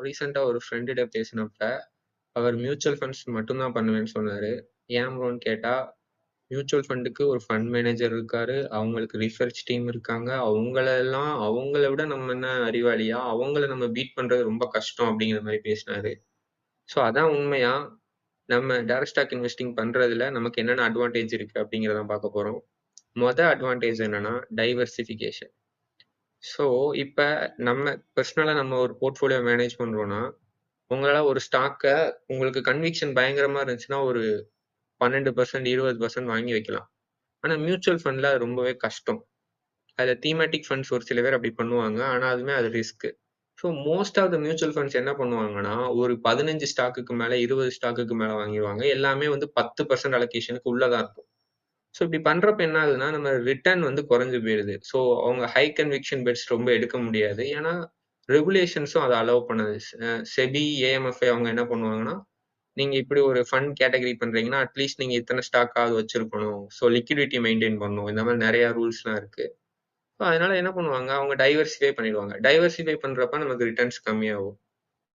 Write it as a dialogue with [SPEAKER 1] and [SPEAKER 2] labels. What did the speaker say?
[SPEAKER 1] ரீசெண்டா ஒரு ஃப்ரெண்டிட்ட பேசினப்ப, அவர் mutual funds மட்டும் தான் பண்ணுவேன்னு சொன்னாரு. ஏன் ப்ரோன்னு கேட்டா, மியூச்சுவல் ஃபண்டுக்கு ஒரு ஃபண்ட் மேனேஜர் இருக்காரு. அவங்களுக்கு ரிசர்ச் டீம் இருக்காங்க. அவங்கள விட நம்ம என்ன அறிவாளியா? அவங்கள நம்ம பீட் பண்றது ரொம்ப கஷ்டம் அப்படிங்கிற மாரி பேசினாரு. ஸோ அதான் உண்மையா, நம்ம டைரக்ட் ஸ்டாக் இன்வெஸ்டிங் பண்றதுல நமக்கு என்னென்ன அட்வான்டேஜ் இருக்கு அப்படிங்கிறத பார்க்க போறோம். அட்வான்டேஜ் என்னன்னா, டைவர்சிஃபிகேஷன். ஸோ, இப்ப நம்ம ஒரு போர்ட்ஃபோலியோ மேனேஜ் பண்றோம்னா, உங்களால ஒரு ஸ்டாக்க உங்களுக்கு கன்விக்ஷன் பயங்கரமா இருந்துச்சுன்னா, ஒரு 12% 20% வாங்கி வைக்கலாம். ஆனா மியூச்சுவல் ஃபண்ட்ல அது ரொம்பவே கஷ்டம். அதுல தீமேட்டிக் ஃபண்ட்ஸ் ஒரு சில பேர் அப்படி பண்ணுவாங்க. ஆனா அது risk. So most of the mutual funds என்ன பண்ணுவாங்கன்னா, ஒரு 15 ஸ்டாக்குக்கு மேல, 20 ஸ்டாக்குக்கு மேல வாங்கிருவாங்க. எல்லாமே வந்து 10% அலோகேஷனுக்கு உள்ள தான் இருக்கும். ஸோ இப்படி பண்றப்ப என்ன ஆகுதுன்னா, நம்ம ரிட்டர்ன் வந்து குறைஞ்சு போயிருது. ஸோ அவங்க ஹை கன்விக்ஷன் பெட்ஸ் ரொம்ப எடுக்க முடியாது. ஏன்னா, ரெகுலேஷன்ஸும் அத அலோவ் பண்ணாது. செபி, ஏஎம்எஃப்ஐ அவங்க என்ன பண்ணுவாங்கன்னா, நீங்க இப்படி ஒரு ஃபண்ட் கேட்டகரி பண்றீங்கன்னா, அட்லீஸ்ட் நீங்க இத்தன ஸ்டாக்காவது வச்சிருக்கணும். ஸோ லிக்விடிட்டி மெயின்டெயின் பண்ணணும். இந்த மாரி நெறைய ரூல்ஸ்லாம் இருக்கு. ஸோ அதனால என்ன பண்ணுவாங்க, அவங்க டைவர்சிஃபை பண்ணிடுவாங்க. டைவர்சிஃபை பண்றப்ப நமக்கு ரிட்டர்ன்ஸ் கம்மியாகும்.